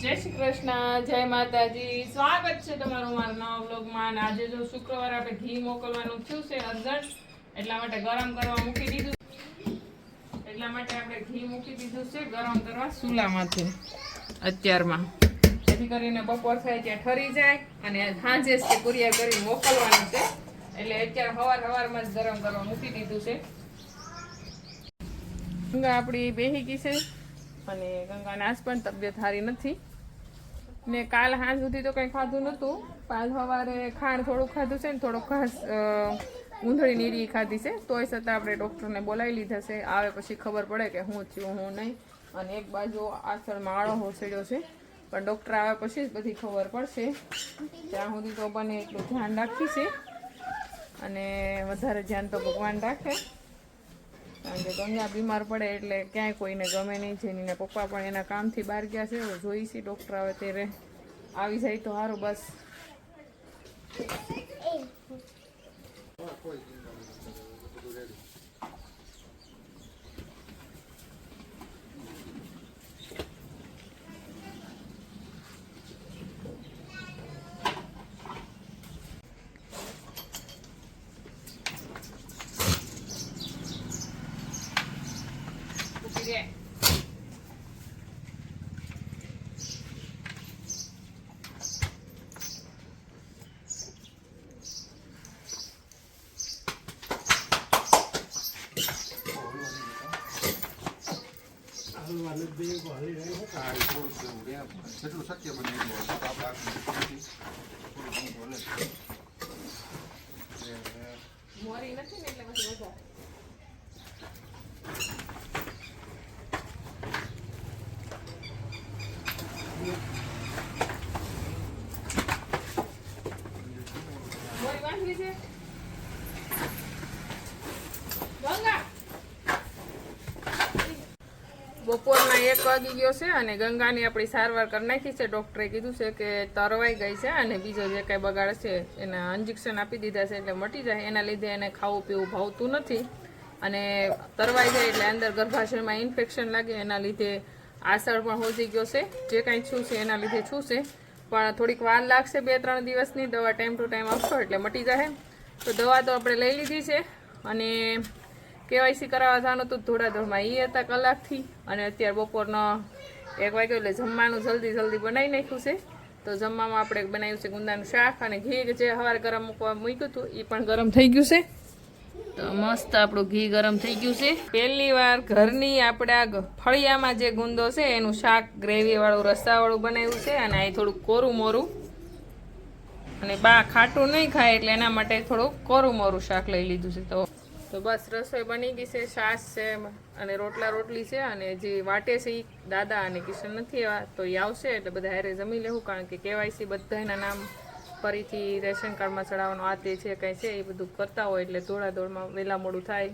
જય શ્રી કૃષ્ણ, જય માતાજી. સ્વાગત છે તમારું મારા નવા વ્લોગમાં. આજે જો શુક્રવાર આપણે ઘી મોકલવાનું થયું છે અર્જન્ટ, એટલા માટે ગરમ કરવા મૂકી દીધું. એટલા માટે આપણે ઘી મૂકી દીધું છે ગરમ કરવા ચૂલામાંથી અત્યારમાં, જેથી કરીને બપોર થાય ત્યાં ઠરી જાય અને સાંજે જ કુરિયર કરી મોકલવાનું છે. એટલે અત્યારે સવારમાં જ ગરમ કરવા મૂકી દીધું છે. ગંગા આપણી બેહી ગઈ છે અને ગંગાને આજ પણ તબિયત સારી નથી ને કાલ સાંજ સુધી તો કંઈ ખાધું નહોતું. કાલ સવારે ખાંડ થોડુંક ખાધું છે ને થોડોક ઘાસ ઊંધળી નીરી ખાધી છે. તોય છતાં આપણે ડૉક્ટરને બોલાવી લીધા છે. આવે પછી ખબર પડે કે હું થયું હું નહીં. અને એક બાજુ આસળમાં આળો હોસડ્યો છે, પણ ડૉક્ટર આવે પછી જ બધી ખબર પડશે. ત્યાં સુધી તો બને એટલું ધ્યાન રાખી છે અને વધારે ધ્યાન તો ભગવાન રાખે. કારણ કે ગંગા બીમાર પડે એટલે ક્યાંય કોઈને ગમે નહીં. જેનીને પપ્પા પણ એના કામથી બહાર ગયા છે. જોઈ છે ડૉક્ટર આવે ત્યારે આવી જાય તો સારું. બસ Yeah. જેટલું શક્ય બને મોરી નથી ને એટલે પછી વધારે મોરી વાંચવી છે. ગંગા બપોરના 1 વાગી ગયો છે અને ગંગાની આપણી સારવાર કરી નાખી છે. ડૉક્ટરે કીધું છે કે તરવાઈ ગઈ છે અને બીજો જે કાંઈ બગાડ છે એના ઇન્જેક્શન આપી દીધા છે એટલે મટી જાય. એના લીધે એને ખાવું પીવું ભાવતું નથી અને તરવાઈ જાય એટલે અંદર ગર્ભાશયમાં ઇન્ફેક્શન લાગે. એના લીધે આસળ પણ હોજી ગયો છે. જે કાંઈ છું છે એના લીધે છું છે, પણ થોડીક વાર લાગશે. 2-3 દિવસની દવા ટાઈમ ટુ ટાઈમ આપશો એટલે મટી જાય. તો દવા તો આપણે લઈ લીધી છે અને કેવાયસી કરાવવા જવાનું હતું ધોળાધોળમાં એ હતા કલાકથી. અને અત્યારે બપોરનો 1 વાગ્યો એટલે જમવાનું જલ્દી બનાવી નાખ્યું છે. તો જમવામાં આપણે બનાવ્યું છે ગુંદાનું શાક અને ઘી જે સવારે ગરમ મૂકવા મૂક્યું હતું એ પણ ગરમ થઈ ગયું છે. તો મસ્ત આપણું ઘી ગરમ થઈ ગયું છે. પહેલી વાર ઘરની આપણા ફળિયામાં જે ગુંદો છે એનું શાક ગ્રેવીવાળું રસાવાળું બનાવ્યું છે. અને આ થોડુંક કોરું મોરું, અને બા ખાટું નહીં ખાય એટલે એના માટે થોડુંક કોરું મોરું શાક લઈ લીધું છે. તો બસ રસોઈ બની ગઈ છે. છાશ છે અને રોટલી છે. અને જે વાટે છે એ દાદા અને કિશન નથી એવા, તો એ આવશે એટલે બધા હારે જમી લેવું. કારણ કે કેવાયસી બધાના નામ ફરીથી રેશન કાર્ડમાં ચડાવવાનું આ તે છે કંઈ છે એ બધું કરતા હોય એટલે દોડાદોડમાં વહેલા મોડું થાય.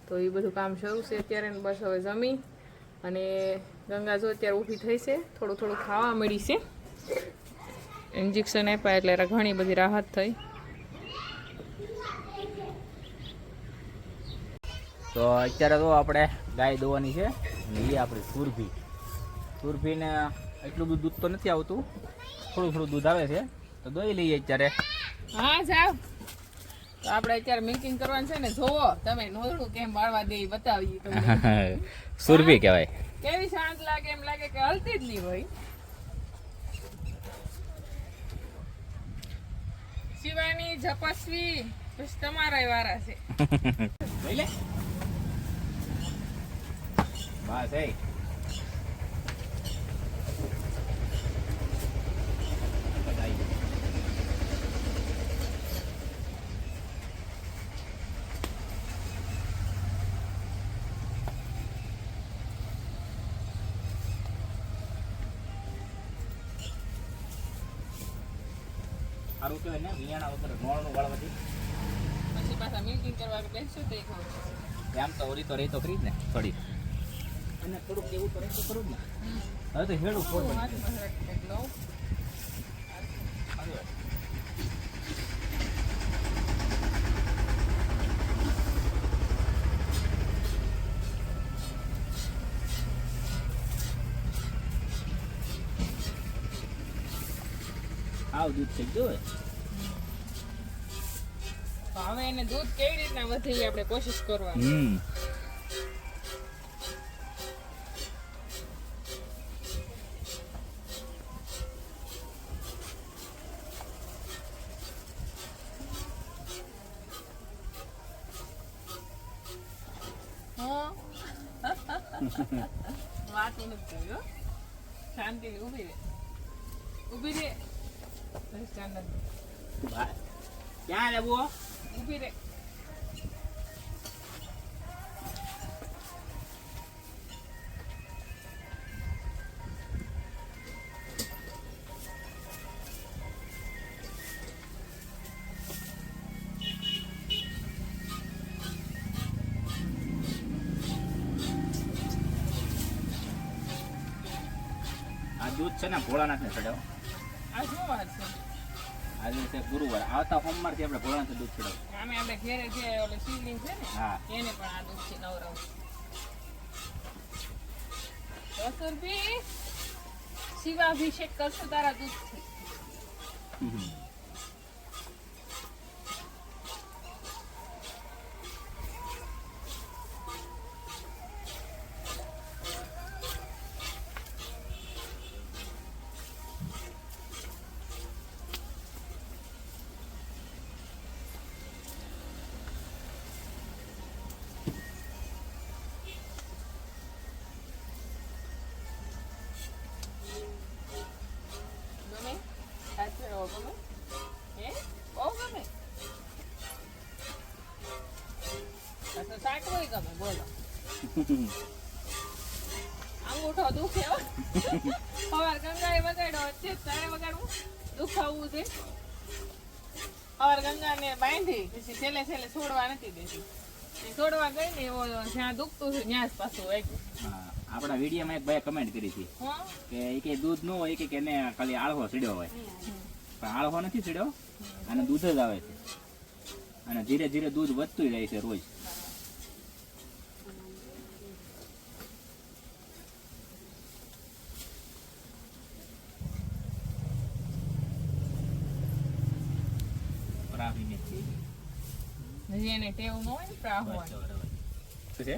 તો એ બધું કામ શરૂ છે અત્યારે. બસ હવે જમી અને ગંગા જો અત્યારે ઊભી થઈ છે, થોડું ખાવા મળી છે. ઇન્જેક્શન આપ્યા એટલે ઘણી બધી રાહત થઈ. તો અત્યારે તો આપણે ગાય દોવાની છે અને એ આપણી સુરભીને એટલું બધું દૂધ તો નથી આવતું, થોડું દૂધ આવે છે તો દોઈ લઈએ અત્યારે. હા જાવ. તો આપણે અત્યારે મિલ્કિંગ કરવાનું છે ને. જોવો તમે નોરડું કેમ વાળવા દે બતાવીએ તમને. સુરભી કહેવાય. કેવી શાંત લાગે, એમ લાગે કે હલતી જ નહીં હોય. શિવાની જપસ્વી બસ તમારા વારા છે. લઈ લે બસ એ સારું કહેવાય ને. વિયાણા વગર નોળનું વાળવાથી પછી પાછા મિલ્કિંગ કરવા બેસશું તો આમ તો ઓરી તો રહી તો ખરી જ ને થોડી. અને થોડુંક એવું તો રહે તો ખરું જ ને. હવે તો હેડું ફોડ આવ દૂધ થઈ ગયું તો હવે એને દૂધ કેવી રીતના વધે એ આપણે કોશિશ કરવાની. હમ વાત નથી કરી હો. શાંતિથી ઊભી રહે. ઊભી રહે. ક્યાં લેવું ઊભી રહે. આ દૂધ છે ને ભોળાનાથ ને ચડાવ. આ શું વાત છે? આજે છે ગુરુવાર, આવતા સોમવાર થી આપણે ભોળાનાથ દૂધ ચડાવ. આમે આપણે ઘેરે જે ઓલે શિવલિંગ છે ને હા એને પણ આ દૂધથી નવરાવ. રસુલભી શિવાભિષેક કરશું તારા દૂધથી. ગમે? સાચે એવો ગમે? હે? બહુ ગમે? આ તો સાચુંય ગમે, બોલો. અંગૂઠો દુખે હો. સવાર ગંગાએ વગાડ્યો, અત્યારે તારે વગાડવું? દુખાવવું છે. સવાર ગંગાને બાંધી, પછી છેલ્લે છેલ્લે છોડવા નથી દેતી. એ છોડવા ગઈ ને એવો જ્યાં દુખતું છે ત્યાં જ પાછું વાગ્યું. હા, આપણા વિડીયોમાં એક ભાઈ કમેન્ટ કરી હતી હા? કે એ કે દૂધ નો હોય કે એને ખાલી આળહો સીડ્યો હોય, પણ આળહો નથી સીડ્યો, અને દૂધ જ આવે છે, અને ધીરે ધીરે દૂધ વધતું જાય છે રોજ. હજી એને ટેવ ન હોય ને પ્રાહવાની. શું છે?